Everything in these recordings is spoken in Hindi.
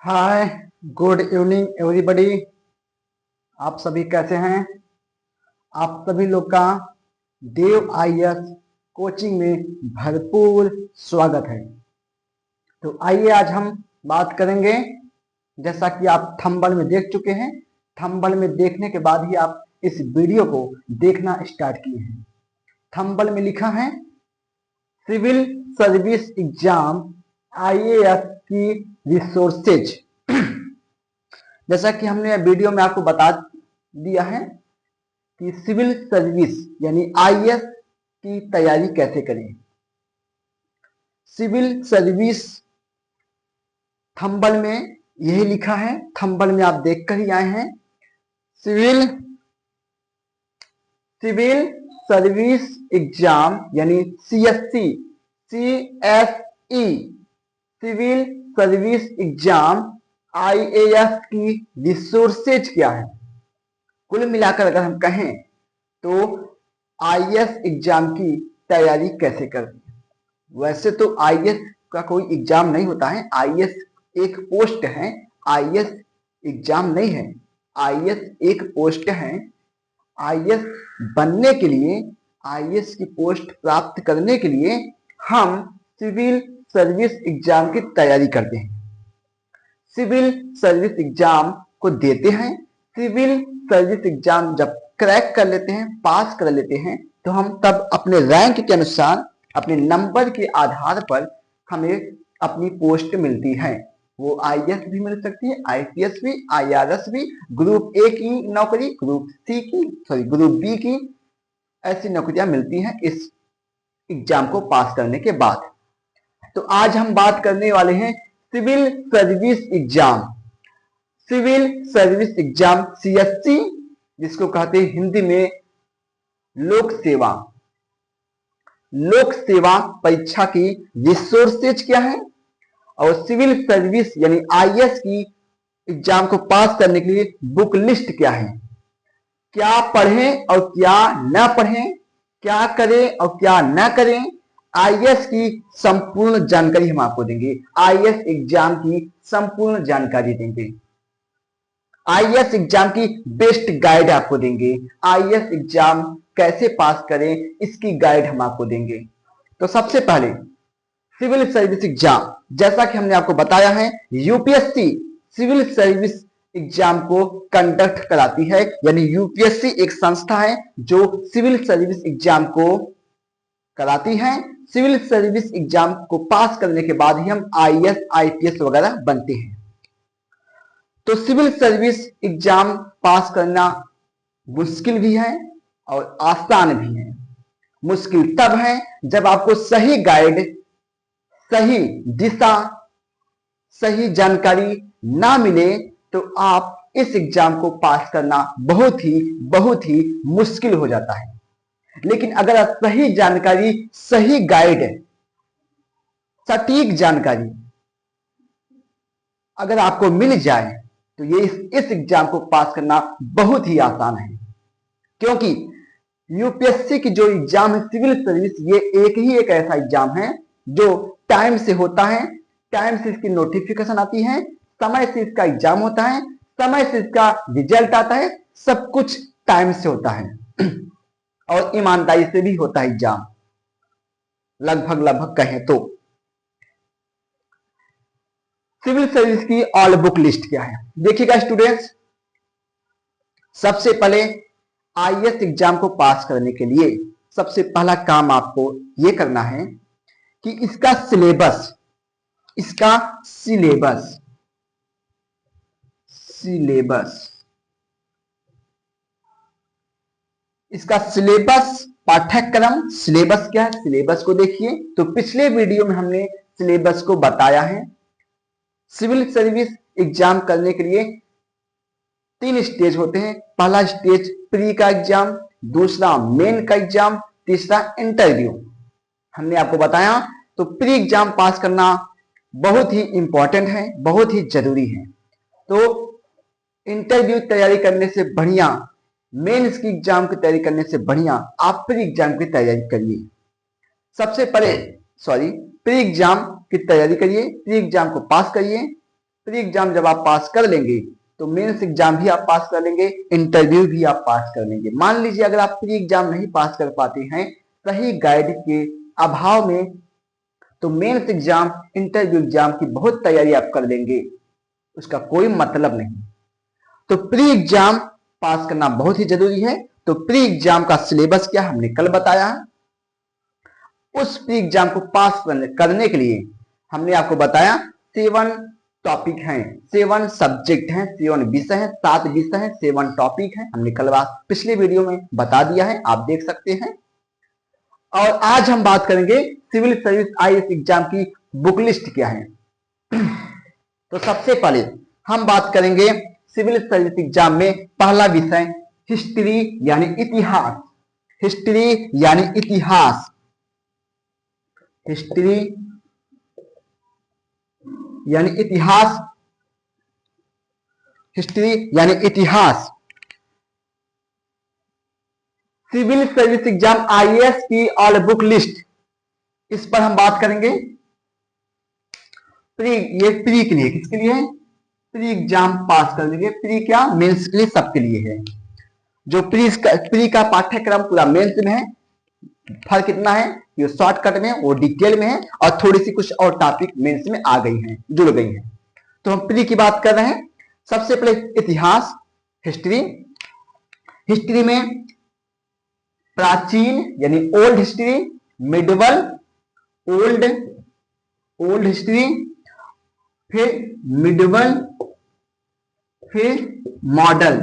हाय, गुड इवनिंग एवरीबॉडी। आप सभी कैसे हैं? आप सभी लोग का देव आईएएस कोचिंग में भरपूर स्वागत है। तो आइए आज हम बात करेंगे, जैसा कि आप थंबनेल में देख चुके हैं। थंबनेल में देखने के बाद ही आप इस वीडियो को देखना स्टार्ट किए हैं। थंबनेल में लिखा है सिविल सर्विस एग्जाम आईएएस की रिसोर्सेज। जैसा कि हमने वीडियो में आपको बता दिया है कि सिविल सर्विस यानी आईएएस की तैयारी कैसे करें। सिविल सर्विस थंबनेल में यही लिखा है, थंबनेल में आप देखकर ही आए हैं। सिविल सर्विस एग्जाम यानी CSC CSE civil service exam IAS की रिसोर्सेज क्या है। कुल मिलाकर अगर हम कहें तो आईएएस एग्जाम की तैयारी कैसे करनी है। वैसे तो आईएएस का कोई एग्जाम नहीं होता है, आईएएस एक पोस्ट है, आईएएस एग्जाम नहीं है। आईएएस एक पोस्ट है। आईएएस बनने के लिए, आईएएस की पोस्ट प्राप्त करने के लिए हम सिविल सर्विस एग्जाम की तैयारी करते हैं, सिविल सर्विस एग्जाम को देते हैं। सिविल सर्विस एग्जाम जब क्रैक कर लेते हैं, पास कर लेते हैं, तो हम तब अपने रैंक के अनुसार, अपने नंबर के आधार पर हमें अपनी पोस्ट मिलती है। वो आईएएस भी मिल सकती है, आईपीएस भी, आईआरएस भी, ग्रुप ए की नौकरी, ग्रुप बी की, ऐसी नौकरियां मिलती हैं इस एग्जाम को पास करने के बाद। तो आज हम बात करने वाले हैं civil service exam. Civil service exam CSC, जिसको कहते हैं हिंदी में लोक सेवा परीक्षा की रिसोर्सेज क्या है, और सिविल सर्विस यानी आईएएस की एग्जाम को पास करने के लिए बुक लिस्ट क्या है। क्या पढ़ें और क्या न पढ़ें, क्या करें और क्या न करें, आईएएस की संपूर्ण जानकारी हम आपको देंगे। आईएएस एग्जाम की संपूर्ण जानकारी देंगे, आईएएस एग्जाम की बेस्ट गाइड आपको देंगे। आईएएस एग्जाम कैसे पास करें इसकी गाइड हम आपको देंगे। तो सबसे पहले सिविल सर्विस एग्जाम, जैसा कि हमने आपको बताया है, यूपीएससी सिविल सर्विस एग्जाम को कंडक्ट कराती है, यानी यूपीएससी एक संस्था है जो सिविल सर्विस एग्जाम को कराती है। सिविल सर्विस एग्जाम को पास करने के बाद ही हम आईएएस आईपीएस वगैरह बनते हैं। तो सिविल सर्विस एग्जाम पास करना मुश्किल भी है और आसान भी है। मुश्किल तब है जब आपको सही गाइड, सही दिशा, सही जानकारी ना मिले, तो आप इस एग्जाम को पास करना बहुत ही मुश्किल हो जाता है। लेकिन अगर सही जानकारी, सही गाइड, सटीक जानकारी अगर आपको मिल जाए तो ये इस एग्जाम को पास करना बहुत ही आसान है। क्योंकि यूपीएससी की जो एग्जाम है सिविल सर्विस, ये एक ऐसा एग्जाम है जो टाइम से होता है, टाइम से इसकी नोटिफिकेशन आती है, समय से इसका एग्जाम होता है, समय से इसका रिजल्ट आता है, सब कुछ टाइम से होता है और ईमानदारी से भी होता है एग्जाम, लगभग कहें तो। सिविल सर्विस की ऑल बुक लिस्ट क्या है, देखिएगा स्टूडेंट्स। सबसे पहले आईएएस एग्जाम को पास करने के लिए सबसे पहला काम आपको यह करना है कि इसका सिलेबस पाठ्यक्रम सिलेबस क्या है, सिलेबस को देखिए। तो पिछले वीडियो में हमने सिलेबस को बताया है। सिविल सर्विस एग्जाम करने के लिए 3 स्टेज होते हैं। पहला स्टेज प्री का एग्जाम, दूसरा मेन का एग्जाम, तीसरा इंटरव्यू। हमने आपको बताया तो प्री एग्जाम पास करना बहुत ही इंपॉर्टेंट है, बहुत ही जरूरी है। तो इंटरव्यू तैयारी करने से बढ़िया, मेंस की एग्जाम की तैयारी करने से बढ़िया आप प्री एग्जाम की तैयारी करिए। सबसे पहले प्री एग्जाम की तैयारी करिए, प्री एग्जाम को पास करिए। प्री एग्जाम जब आप पास कर लेंगे तो मेंस एग्जाम भी आप पास कर लेंगे, इंटरव्यू भी आप पास कर लेंगे। मान लीजिए अगर आप प्री एग्जाम नहीं पास कर पाते हैं सही गाइड के अभाव में, तो मेंस एग्जाम, इंटरव्यू एग्जाम की बहुत तैयारी आप कर लेंगे, उसका कोई मतलब नहीं। तो प्री एग्जाम पास करना बहुत ही जरूरी है। तो प्री एग्जाम का सिलेबस क्या हमने कल बताया है। उस प्री एग्जाम को पास करने के लिए हमने आपको बताया 7 टॉपिक हैं, 7 सब्जेक्ट हैं, 7 विषय हैं, 7 विषय हैं, 7 टॉपिक हैं। हमने कल पिछले वीडियो में बता दिया है, आप देख सकते हैं। और आज हम बात करेंगे सिविल सर्विस आईएएस एग्जाम की बुक लिस्ट क्या है। तो सबसे पहले हम बात करेंगे सिविल सर्विस एग्जाम में पहला विषय हिस्ट्री यानी इतिहास। हिस्ट्री यानी इतिहास, हिस्ट्री यानी इतिहास, हिस्ट्री यानी इतिहास। सिविल सर्विस एग्जाम आईएएस की ऑल बुक लिस्ट, इस पर हम बात करेंगे। प्री, ये प्री के लिए, किसके लिए है? प्री एग्जाम पास कर लेंगे। प्री क्या? मेंस के लिए, सबके लिए है। जो प्री का पाठ्यक्रम पूरा मेंस में है, फर्क कितना है, ये शॉर्टकट में, वो डिटेल में है, और थोड़ी सी कुछ और टॉपिक मेंस में आ गई हैं, जुड़ गई हैं। तो हम प्री की बात कर रहे हैं। सबसे पहले इतिहास, हिस्ट्री। हिस्ट्री में प्राचीन यानी old history, medieval, old history, फिर मिडवल, फिर मॉडर्न।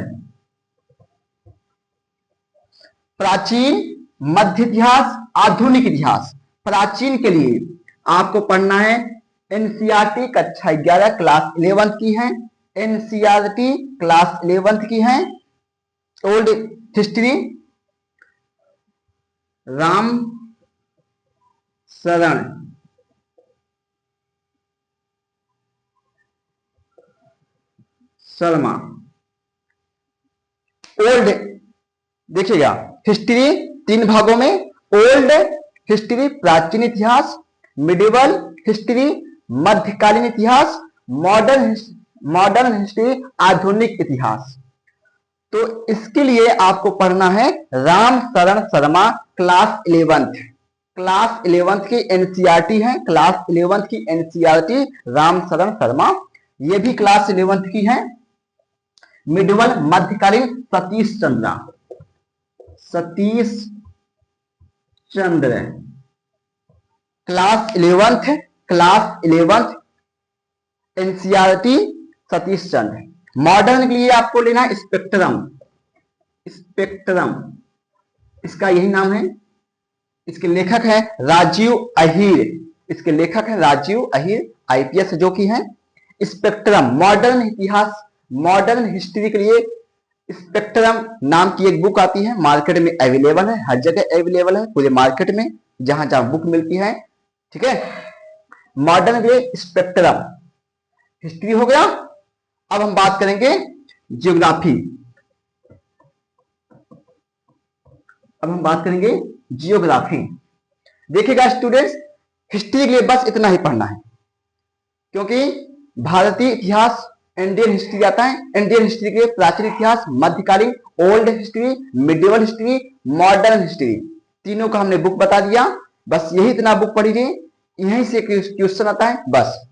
प्राचीन, मध्य इतिहास, आधुनिक इतिहास। प्राचीन के लिए आपको पढ़ना है एनसीईआरटी कक्षा 11 क्लास 11 की है, एनसीईआरटी क्लास 11 की है। ओल्ड हिस्ट्री राम शरण शर्मा। ओल्ड देखिएगा, हिस्ट्री 3 भागों में, ओल्ड हिस्ट्री प्राचीन इतिहास, मिडिवल हिस्ट्री मध्यकालीन इतिहास, मॉडर्न हिस्ट्री आधुनिक इतिहास। तो इसके लिए आपको पढ़ना है राम शरण Sharma class 11th। Class 11th की एनसीईआरटी है, क्लास 11th की एनसीईआरटी राम शरण शर्मा, ये भी क्लास 11th की है। मिडवल मध्यकालीन Satish Chandra, Satish Chandra class 11th, class 11th NCERT Satish Chandra. Modern के लिए आपको लेना है स्पेक्ट्रम, स्पेक्ट्रम इसका यही नाम है। इसके लेखक है राजीव अहीर, इसके लेखक है राजीव अहीर, आईपीएस जो कि है। स्पेक्ट्रम मॉडर्न इतिहास, मॉडर्न हिस्ट्री के लिए स्पेक्ट्रम नाम की एक बुक आती है, मार्केट में अवेलेबल है, हर जगह अवेलेबल है पूरे मार्केट में, जहां जहां बुक मिलती है। ठीक है, मॉडर्न के लिए स्पेक्ट्रम। हिस्ट्री हो गया। अब हम बात करेंगे जियोग्राफी। अब हम बात करेंगे जियोग्राफी। देखिएगा स्टूडेंट्स, हिस्ट्री के लिए बस इतना ही पढ़ना है, क्योंकि भारतीय इतिहास इंडियन हिस्ट्री आता है। इंडियन हिस्ट्री के लिए प्राचीन इतिहास, मध्यकालीन, old history, medieval history, modern history, तीनों का हमने बुक बता दिया। बस यही इतना बुक पढ़िए, यहीं से क्वेश्चन आता है बस।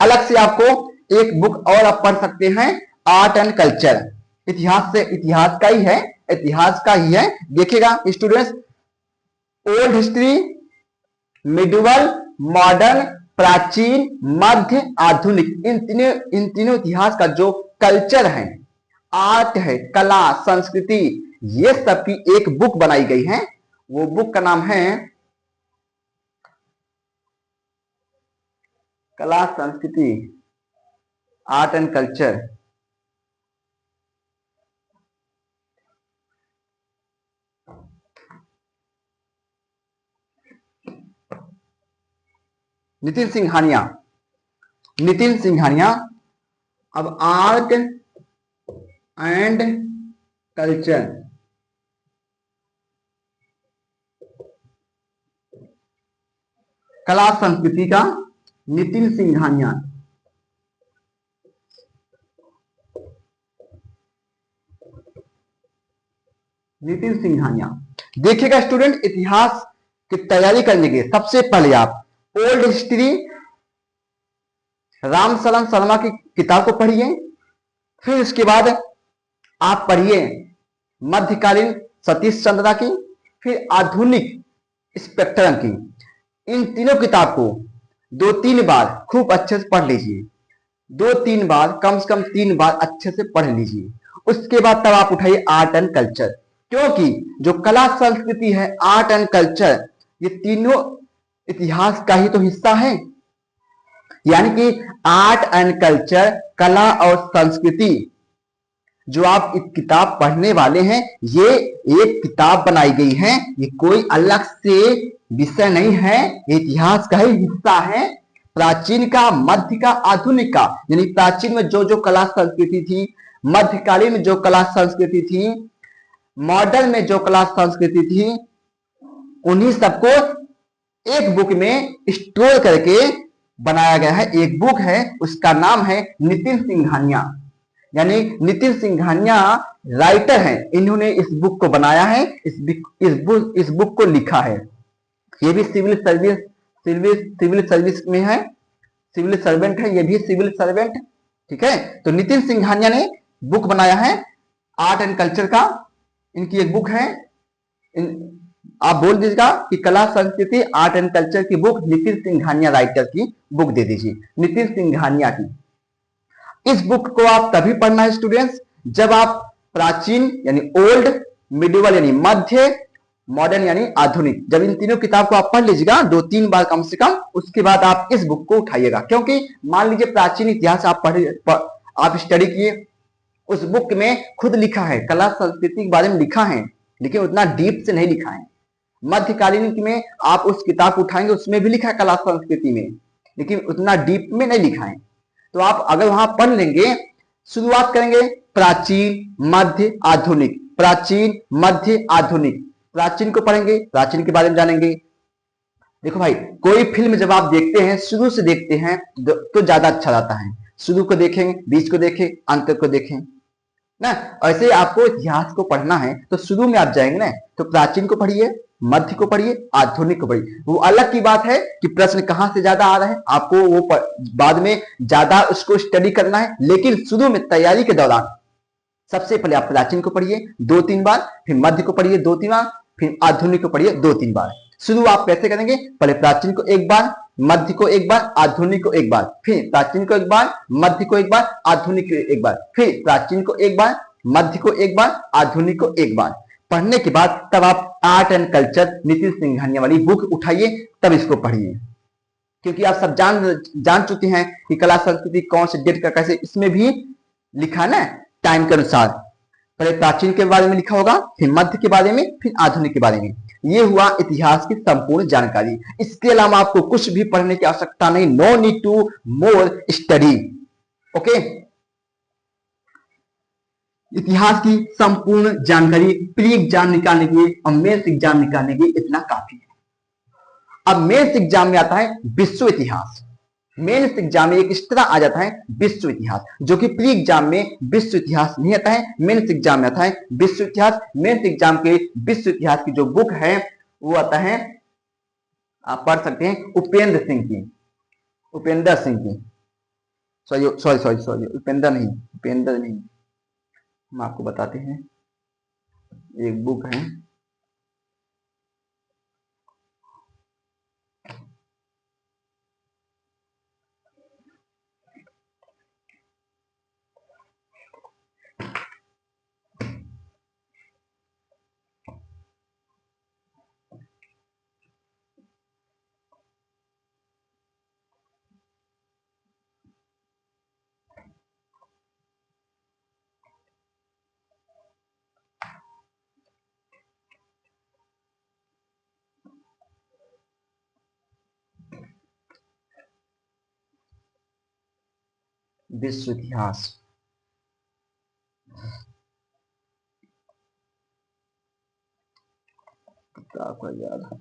अलग से आपको एक बुक और आप पढ़ सकते हैं, आर्ट एंड कल्चर, इतिहास से, इतिहास का ही है, इतिहास का ही है। देखिएगा students, old history, medieval, modern, प्राचीन, मध्य, आधुनिक, इन तीनों इतिहास का जो कल्चर है, आर्ट है, कला, संस्कृति, ये सब की एक बुक बनाई गई है। वो बुक का नाम है कला, संस्कृति, art and culture. Nitin Singhania, Nitin Singhania. अब आर्ट एंड कल्चर, कला संस्कृति का नितिन सिंघानिया। नितिन सिंघानिया। देखिएगा स्टूडेंट, इतिहास की तैयारी करने के सबसे पहले आप ओल्ड हिस्ट्री रामशरण शर्मा की किताब को पढ़िए। फिर उसके बाद आप पढ़िए मध्यकालीन सतीश चंद्रा की, फिर आधुनिक स्पेक्ट्रम की। इन तीनों किताब को 2-3 बार खूब अच्छे से पढ़ लीजिए। 2-3 बार, कम से कम 3 बार अच्छे से पढ़ लीजिए। उसके बाद तब आप उठाइए आर्ट एंड कल्चर, क्योंकि जो कला संस्कृति है, आर्ट एंड कल्चर, ये तीनों इतिहास का ही तो हिस्सा है। यानी कि आर्ट एंड कल्चर, कला और संस्कृति, जो आप एक किताब पढ़ने वाले हैं, ये एक किताब बनाई गई है। ये कोई अलग से विषय नहीं है, इतिहास का ही हिस्सा है। प्राचीन का, मध्य का, आधुनिक का, यानी प्राचीन में जो जो कला संस्कृति थी, मध्यकालीन में जो कला संस्कृति थी, मॉडर्न में जो कला संस्कृति थी, उन्हीं सबको एक बुक में स्टोर करके बनाया गया है। एक बुक है, उसका नाम है नितिन सिंघानिया। यानी नितिन सिंघानिया राइटर हैं, इन्होंने इस बुक को बनाया है, इस बुक को लिखा है। ये भी सिविल सर्विस में है, सिविल सर्वेंट है, ये भी सिविल सर्वेंट। ठीक है, तो नितिन सिंघानिया ने बुक बनाया है आर्ट एंड कल्चर का। इनकी एक बुक है, आप बोल दीजिएगा कि कला संस्कृति आर्ट एंड कल्चर की बुक नितिन सिंघानिया राइटर की बुक दे दीजिए, नितिन सिंघानिया की। इस बुक को आप तभी पढ़ना है स्टूडेंट्स, जब आप प्राचीन यानी ओल्ड, मिडिवल यानी मध्य, मॉडर्न यानी आधुनिक, जब इन तीनों किताब को आप पढ़ लीजिएगा 2-3 बार कम से कम, उसके बाद आप इस बुक को उठाइएगा। क्योंकि मान लीजिए प्राचीन इतिहास आप स्टडी किए, उस बुक में खुद लिखा है, कला संस्कृति के बारे में लिखा है, लेकिन उतना डीप से नहीं लिखा है। मध्यकालीन में आप उस किताब को उठाएंगे, उसमें भी लिखा है कला संस्कृति में, लेकिन उतना डीप में नहीं लिखा है। तो आप अगर वहां पढ़ लेंगे, शुरुआत करेंगे प्राचीन, मध्य, आधुनिक, प्राचीन, मध्य, आधुनिक, प्राचीन को पढ़ेंगे, प्राचीन के बारे में जानेंगे। देखो भाई, कोई फिल्म जब आप देखते हैं, शुरू से देखते हैं तो ज्यादा अच्छा रहता है। शुरू को देखें, बीच को देखें, अंत को देखें ना। ऐसे आपको इतिहास को पढ़ना है तो शुरू में आप जाएंगे ना, तो प्राचीन को पढ़िए, मध्य को पढ़िए, आधुनिक को पढ़िए। वो अलग की बात है कि प्रश्न कहां से ज्यादा आ रहे हैं, आपको वो बाद में ज्यादा उसको स्टडी करना है, लेकिन शुरू में तैयारी के दौरान सबसे पहले आप प्राचीन को पढ़िए 2-3 बार, फिर मध्य को पढ़िए 2-3 बार, फिर आधुनिक को पढ़िए 2-3 बार। शुरू आप कैसे करेंगे, पहले प्राचीन को एक बार, मध्य को एक बार, आधुनिक को एक बार, फिर प्राचीन को एक बार, मध्य को एक बार, आधुनिक को एक बार, फिर प्राचीन को एक बार, मध्य को एक बार, आधुनिक को एक बार। पढ़ने के बाद तब आप art and culture Nitin Singhania वाली बुक उठाइए, तब इसको पढ़िए। क्योंकि आप सब जान चुके हैं कि कला संस्कृति कौन से डेट का कैसे, इसमें भी लिखा है ना टाइम के अनुसार। पहले प्राचीन के बारे में लिखा होगा, फिर मध्य के बारे में, फिर आधुनिक के बारे में। ये हुआ इतिहास की संपूर्ण जानकारी। इसके अलावा आपको कुछ भी पढ़ने की आवश्यकता नहीं, no need to more study. Okay, इतिहास की संपूर्ण जानकारी प्री एग्जाम निकालने के लिए और मेंस एग्जाम निकालने के लिए इतना काफी है। अब मेंस एग्जाम में आता है विश्व इतिहास। मेंस एग्जाम में एक इस तरह आ जाता है विश्व इतिहास, जो कि प्री एग्जाम में विश्व इतिहास नहीं आता है, मेंस एग्जाम में आता है विश्व इतिहास। मेंस एग्जाम के विश्व इतिहास की जो बुक है वो आता है, आप पढ़ सकते हैं उपेंद्र सिंह की, उपेंद्र सिंह की, सॉरी उपेंद्र नहीं, हम आपको बताते हैं, एक बुक है, विश्व इतिहास। आपको याद है,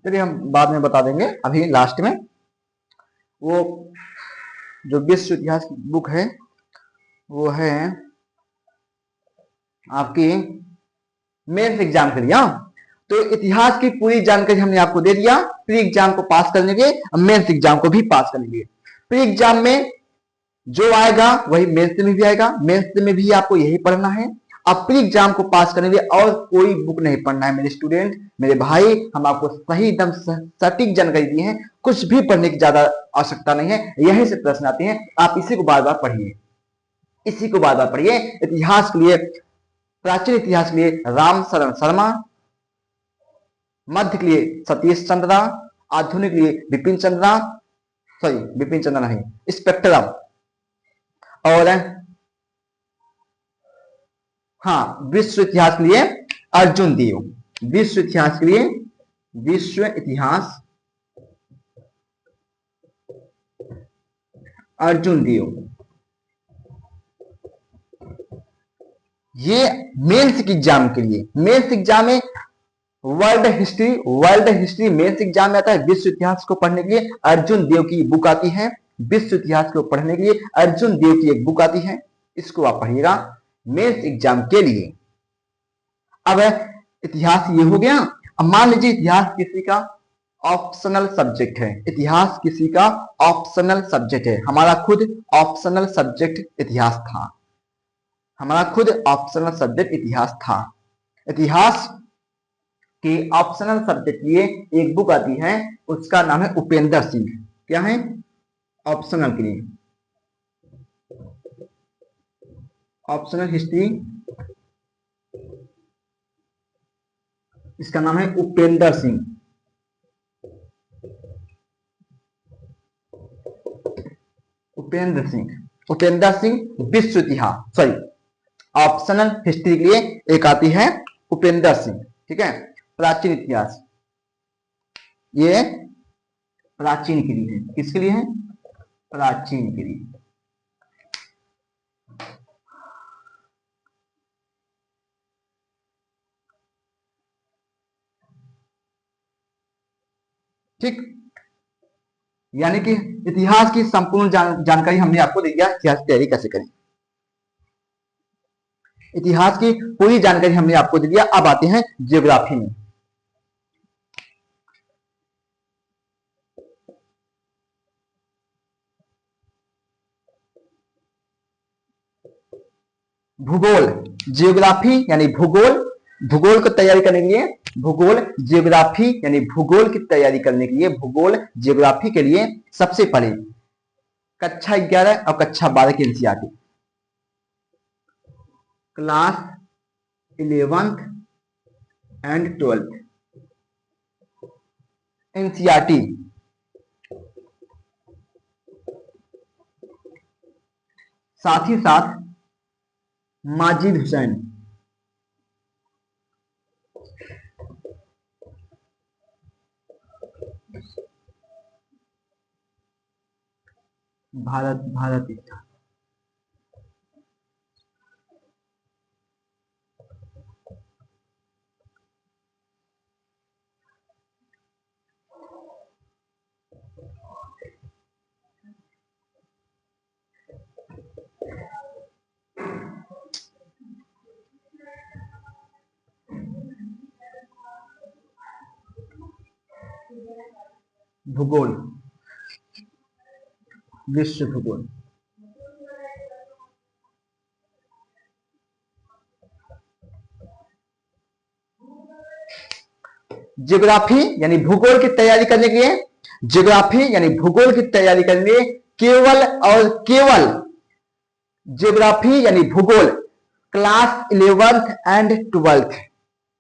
चलिए हम बाद में बता देंगे, अभी लास्ट में वो जो विश्व इतिहास की बुक है वो है आपकी मेंस एग्जाम के लिए। तो इतिहास की पूरी जानकारी हमने आपको दे दिया प्री एग्जाम को पास करने के, मेंस एग्जाम को भी पास करने के लिए। प्री एग्जाम में जो आएगा वही मेंस में भी आएगा, मेंस में भी आपको यही पढ़ना है। अब प्री एग्जाम को पास करने के लिए और कोई बुक नहीं पढ़ना है मेरे स्टूडेंट, मेरे भाई। हम आपको सही एकदम सटीक जानकारी दी है, कुछ भी पढ़ने की ज्यादा आवश्यकता नहीं है। यही से प्रश्न आते हैं, आप इसी को बार बार पढ़िए, इसी को बार बार पढ़िए। इतिहास के लिए, प्राचीन इतिहास के लिए राम शरण शर्मा, मध्य के लिए सतीश चंद्रा, आधुनिक के लिए बिपिन चंद्रा, सॉरी बिपिन चंद्रा नहीं, स्पेक्ट्रम, और हाँ विश्व इतिहास के लिए अर्जुन देव, विश्व इतिहास के लिए विश्व इतिहास अर्जुन देव। ये मेंस एग्जाम के लिए, मेंस एग्जाम में वर्ल्ड हिस्ट्री मेंस एग्जाम में आता है। विश्व इतिहास को पढ़ने के लिए अर्जुन देव की बुक आती है, विश्व इतिहास को पढ़ने के लिए अर्जुन देव की एक बुक आती है, इसको आप पढ़िएगा मेंस एग्जाम के लिए। अब इतिहास ये हो गया। अब मान लीजिए इतिहास किसी का ऑप्शनल सब्जेक्ट है, इतिहास किसी का ऑप्शनल सब्जेक्ट है, हमारा खुद ऑप्शनल सब्जेक्ट इतिहास था, हमारा खुद ऑप्शनल सब्जेक्ट इतिहास था। इतिहास के ऑप्शनल सब्जेक्ट लिए एक बुक आती है, उसका नाम है उपेंद्र सिंह। क्या है? ऑप्शनल के लिए ऑप्शनल हिस्ट्री, इसका नाम है उपेंद्र सिंह। उपेंद्र सिंह विश्व इतिहास, सॉरी ऑप्शनल हिस्ट्री के लिए एक आती है उपेंद्र सिंह। ठीक है, प्राचीन इतिहास, ये प्राचीन के लिए है, किसके लिए है? प्राचीन के लिए। ठीक, यानी कि इतिहास की संपूर्ण जानकारी हमने आपको दे दिया, इतिहास की तैयारी कैसे करें, इतिहास की पूरी जानकारी हमने आपको दे दिया। अब आते हैं ज्योग्राफी में। भूगोल, ज्योग्राफी यानी भूगोल, भूगोल को तैयारी करने के लिए भूगोल, ज्योग्राफी यानी भूगोल की तैयारी करने के लिए भूगोल ज्योग्राफी के लिए सबसे पहले कक्षा 11 और कक्षा 12 की NCERT, class 11th and 12th NCERT, साथ ही साथ माजिद हुसैन, भारत इतिहास, भूगोल, विश्व भूगोल। ज्योग्राफी यानी भूगोल की तैयारी करने के लिए, ज्योग्राफी यानी भूगोल की तैयारी करने के लिए केवल और केवल ज्योग्राफी यानी भूगोल क्लास 11th एंड 12th,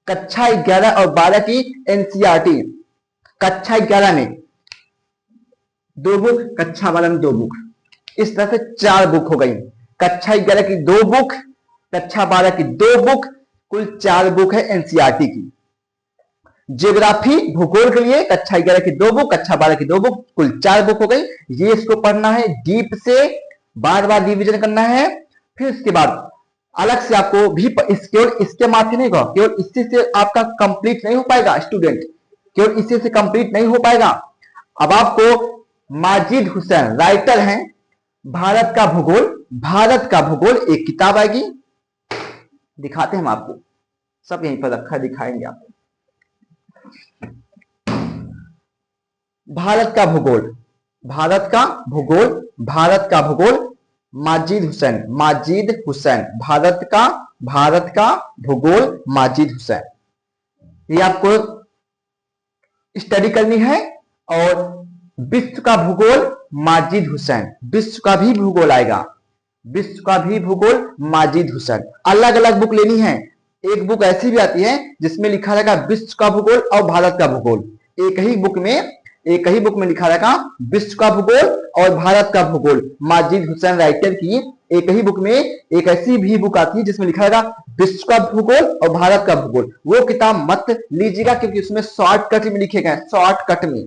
कक्षा 11 और 12 की एनसीईआरटी, कक्षा 11 में 2 बुक, कक्षा 12 में 2 बुक, इस तरह से 4 बुक हो गई। कक्षा 11 की 2 बुक, कक्षा 12 की 2 बुक, कुल 4 बुक है एनसीईआरटी की। ज्योग्राफी भूगोल के लिए कक्षा 11 की 2 बुक, कक्षा 12 की 2 बुक, कुल 4 बुक हो गई। ये इसको पढ़ना है डीप से, बार बार रिवीजन करना है। फिर उसके बाद अलग से आपको भी केवल इसके माथे नहीं होगा, केवल इसी से आपका कंप्लीट नहीं हो पाएगा स्टूडेंट, केवल इसी से कंप्लीट नहीं हो पाएगा। अब आपको माजिद हुसैन राइटर हैं भारत का भूगोल, भारत का भूगोल एक किताब आएगी, दिखाते हैं हम आपको, सब यहीं पर रखा दिखाएंगे आपको। भारत का भूगोल, भारत का भूगोल, भारत का भूगोल, माजिद हुसैन, माजिद हुसैन, भारत का भूगोल माजिद हुसैन। ये आपको स्टडी करनी है। और विश्व का भूगोल माजिद हुसैन, विश्व का भी भूगोल आएगा, विश्व का भी भूगोल माजिद हुसैन। अलग अलग बुक लेनी है। एक बुक ऐसी भी आती है जिसमें लिखा रहेगा विश्व का भूगोल और भारत का भूगोल, एक ही बुक में लिखा रहेगा विश्व का भूगोल और भारत का भूगोल। माजिद हुसैन राइटर की एक ही बुक में एक ऐसी भी बुक आती है जिसमें लिखा रहेगा विश्व का भूगोल और भारत का भूगोल। वो किताब मत लीजिएगा क्योंकि उसमें शॉर्टकट में लिखे गए, शॉर्टकट में,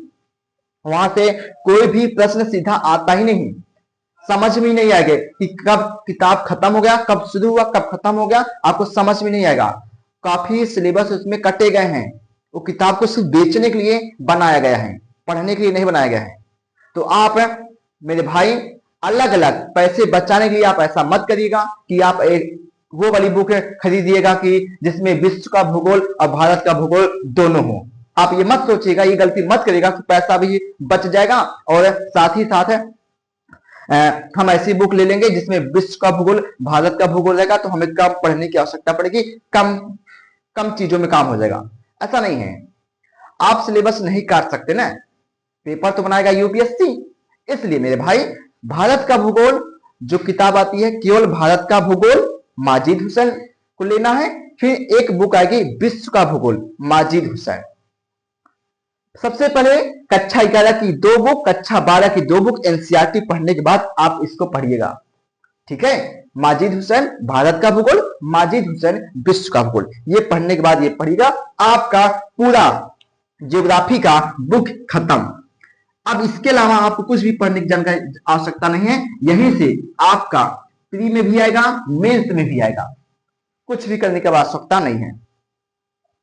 वहां से कोई भी प्रश्न सीधा आता ही नहीं, समझ में नहीं आएगा कि कब किताब खत्म हो गया, कब शुरू हुआ, कब खत्म हो गया, आपको समझ में नहीं आएगा। काफी सिलेबस उसमें कटे गए हैं। वो किताब को सिर्फ बेचने के लिए बनाया गया है, पढ़ने के लिए नहीं बनाया गया है। तो आप मेरे भाई अलग अलग पैसे बचाने के लिए आप ऐसा मत करिएगा कि आप एक वो वाली बुक खरीदिएगा कि जिसमें विश्व का भूगोल और भारत का भूगोल दोनों हो। आप ये मत सोचिएगा, ये गलती मत करिएगा कि पैसा भी बच जाएगा और साथ ही साथ हम ऐसी बुक ले लेंगे जिसमें विश्व का भूगोल भारत का भूगोल रहेगा तो हमें कम पढ़ने की आवश्यकता पड़ेगी, कम चीजों में काम हो जाएगा। ऐसा नहीं है, आप सिलेबस नहीं काट सकते ना, पेपर तो बनाएगा यूपीएससी। इसलिए मेरे भाई भारत का भूगोल जो किताब आती है केवल भारत का भूगोल माजिद हुसैन को लेना है। फिर एक बुक आएगी विश्व का भूगोल माजिद हुसैन। सबसे पहले कक्षा 11 की 2 बुक, कक्षा 12 की 2 बुक एनसीईआरटी पढ़ने के बाद आप इसको पढ़िएगा, ठीक है। माजिद हुसैन भारत का भूगोल, माजिद हुसैन विश्व का भूगोल, ये पढ़ने के बाद ये पढ़िएगा, आपका पूरा ज्योग्राफी का बुक खत्म। अब इसके अलावा आपको कुछ भी पढ़ने की जानकारी आवश्यकता नहीं है। यहीं से आपका प्री में भी आएगा, मेंस में भी आएगा, कुछ भी करने की आवश्यकता नहीं है।